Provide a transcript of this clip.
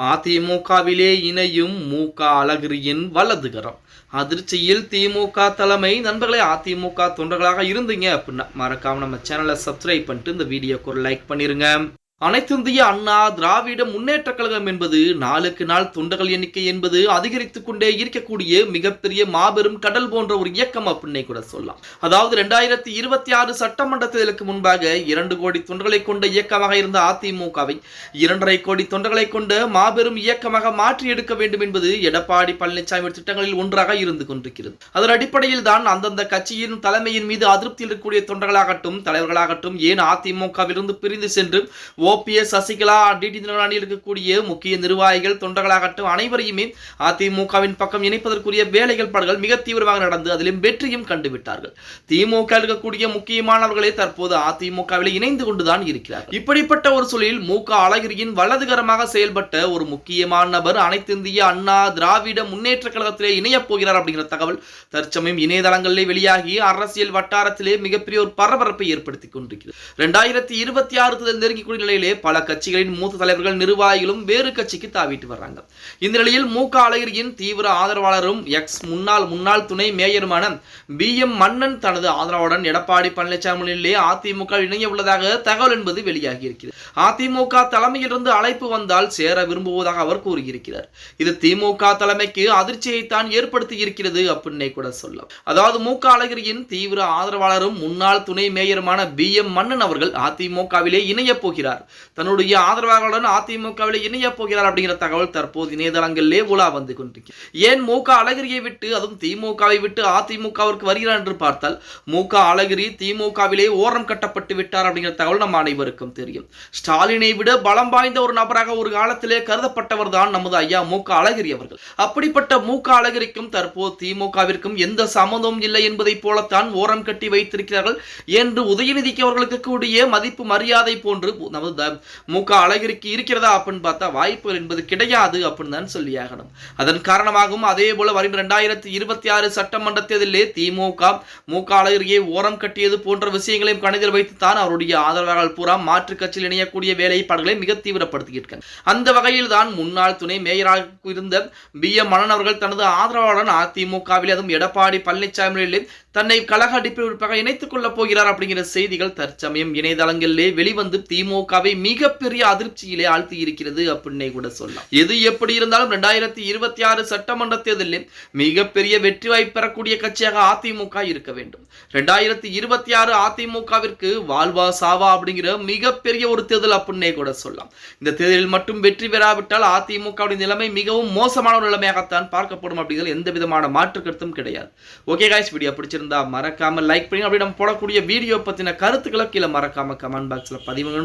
அதிமுகவிலே இணையும் மு.க. அழகிரியின் வலதுகரம் அதிர்ச்சியில் திமுக தலைமை. நண்பர்களே, அதிமுக தொண்டர்களாக இருந்தீங்க அப்படின்னா மறக்காம நம்ம சேனலை சப்ஸ்கிரைப் பண்ணிட்டு இந்த வீடியோக்கு ஒரு லைக் பண்ணிருங்க. அனைத்திந்திய அண்ணா திராவிட முன்னேற்ற கழகம் என்பது நாளுக்கு நாள் தொண்டர்கள் எண்ணிக்கை என்பது அதிகரித்துக் கொண்டே இருக்கக்கூடிய மிகப்பெரிய மாபெரும் கடல் போன்ற ஒரு இயக்கம் அப்படின்னே கூட சொல்லலாம். அதாவது 2026 சட்டமன்ற தேர்தலுக்கு முன்பாக 2 கோடி தொண்டர்களை கொண்ட இயக்கமாக இருந்த அதிமுகவை 2.5 கோடி தொண்டர்களை கொண்ட மாபெரும் இயக்கமாக மாற்றி எடுக்க வேண்டும் என்பது எடப்பாடி பழனிசாமி திட்டங்களில் ஒன்றாக இருந்து கொண்டிருக்கிறது. அதன் அடிப்படையில் தான் அந்தந்த கட்சியின் தலைமையின் மீது அதிருப்தி இருக்கக்கூடிய தொண்டர்களாகட்டும் தலைவர்களாகட்டும் ஏன் அதிமுகவிலிருந்து பிரிந்து சென்று ஓபிஎஸ், சசிகலா, டிடி இருக்கக்கூடிய முக்கிய நிர்வாகிகள் தொண்டர்களாகட்டும் அனைவரையுமே அதிமுகவின் பக்கம் இணைப்பதற்குரிய வேலைகள் படங்கள் மிக தீவிரமாக நடந்து அதிலும் வெற்றியும் கண்டுவிட்டார்கள். திமுக இருக்கக்கூடிய முக்கியமானவர்களே தற்போது அதிமுகவில் இணைந்து கொண்டுதான் இருக்கிறார்கள். இப்படிப்பட்ட ஒரு சூழலில் மு.க. அழகிரியின் வலதுகரமாக செயல்பட்ட ஒரு முக்கியமான நபர் அனைத்திந்திய அண்ணா திராவிட முன்னேற்ற கழகத்திலே இணைய போகிறார் அப்படிங்கிற தகவல் தற்சமயம் இணையதளங்களிலே வெளியாகி அரசியல் வட்டாரத்திலே மிகப்பெரிய ஒரு பரபரப்பை ஏற்படுத்திக் கொண்டிருக்கிறது. 2026 நெருங்கிக்கூடிய நிலையில் பல கட்சிகளின் மூத்த தலைவர்கள் நிர்வாகிகளும் வேறு கட்சிக்கு தாவிட்டு வர்றாங்க. இந்த நிலையில் மு.க. அழகிரியின் தீவிர ஆதரவாளரும் எக்ஸ் முன்னாள் துணை மேயருமான பி.எம். மன்னன் தனது ஆதரவுடன் எடப்பாடி பழனிசாமி அதிமுக இணைய உள்ளதாக தகவல் என்பது வெளியாகி இருக்கிறது. அதிமுக தலைமையிலிருந்து அழைப்பு வந்தால் சேர விரும்புவதாக அவர் கூறியிருக்கிறார். இது திமுக தலைமைக்கு அதிர்ச்சியைத்தான் ஏற்படுத்தி இருக்கிறது அப்படின்னே கூட சொல்லலாம். அதாவது மு.க. அழகிரியின் தீவிர ஆதரவாளரும் முன்னாள் துணை மேயருமான பி.எம். மன்னன் அவர்கள் அதிமுகவிலே இணைய போகிறார். தன்னுடைய ஆதரவாளர்களுடன் அதிமுகவில் இணைய போகிறார் அப்படிங்கிற தகவல் தற்போது இணையதளங்களிலே உலா வந்து கொண்டிருக்கிறது. ஏன் மு.க. அழகிரியை விட்டு அதுவும் திமுகவை விட்டு அதிமுகவிற்கு வருகிறார் என்று பார்த்தால் மு.க. அழகிரி திமுகவிலே ஓரம் கட்டப்பட்டு விட்டார் அப்படிங்கிற தகவல் நம்ம அனைவருக்கும் தெரியும். ஸ்டாலினை விட பலம் வாய்ந்த ஒரு நபராக ஒரு காலத்திலே கருதப்பட்டவர் தான் நமது ஐயா மு.க. அழகிரி அவர்கள். அப்படிப்பட்ட மு.க. அழகிரிக்கும் தற்போது திமுகவிற்கும் எந்த சம்மந்தமும் இல்லை என்பதை போலத்தான் ஓரம் கட்டி வைத்திருக்கிறார்கள் என்று உதயநிதிக்கு அவர்களுக்கு கூடிய மதிப்பு மரியாதை போன்று நமது மு.க. அழகிரிக்கு இருக்கிறதா அப்படின்னு பார்த்தா வாய்ப்புகள் என்பது கிடையாது அப்படின்னு தான் சொல்லியாகணும். அதன் காரணமாகவும் அதே போல வருகிற 2026 சட்டமன்ற தேர்தலிலே திமுக மு.க. அழகிரியை ஓரம் கட்டியது போன்ற விஷயங்களையும் கணக்கில் வைத்துத்தான் அவருடைய ஆதரவாளர்கள் பூரா மாற்று கட்சியில் இணையக்கூடிய வேலைப்பாடுகளை மிக தீவிரப்படுத்தியிருக்காங்க. அந்த வகையில் தான் முன்னாள் துணை மேயராக இருந்த பி.எம். மன்னன் அவர்கள் தனது ஆதரவாளருடன் அதிமுகவில் அதுவும் எடப்பாடி பழனிசாமி தன்னை கழக அடிப்படையாக இணைத்துக் கொள்ளப் போகிறார் அப்படிங்கிற செய்திகள் தற்சமயம் இணையதளங்களிலே வெளிவந்து திமுகவை மிகப்பெரிய அதிர்ச்சியிலே ஆழ்த்தி இருக்கிறது அப்படின்னே கூட சொல்லலாம். எது எப்படி இருந்தாலும் 2026 சட்டமன்ற தேர்தலில் மிகப்பெரிய வெற்றி வாய்ப்பு பெறக்கூடிய கட்சியாக அதிமுக இருக்க வேண்டும். 2026 அதிமுகவிற்கு வாழ்வா சாவா அப்படிங்கிற மிகப்பெரிய ஒரு தேர்தல் அப்படின்னே கூட சொல்லலாம். இந்த தேர்தலில் மட்டும் வெற்றி பெறாவிட்டால் அதிமுகவுடைய நிலைமை மிகவும் மோசமான ஒரு நிலைமையாகத்தான் பார்க்கப்படும் அப்படிங்கிறது எந்த விதமான மாற்று கருத்தும் கிடையாது. ஓகே காய்ஸ், வீடியோ பிடிச்சிருந்தா மறக்காம லைக் பண்ணி அப்படி நம்ம போடக்கூடிய வீடியோ பத்தின கருத்துக்களை கீழே மறக்காம கமெண்ட் பாக்ஸ்ல பதிவு.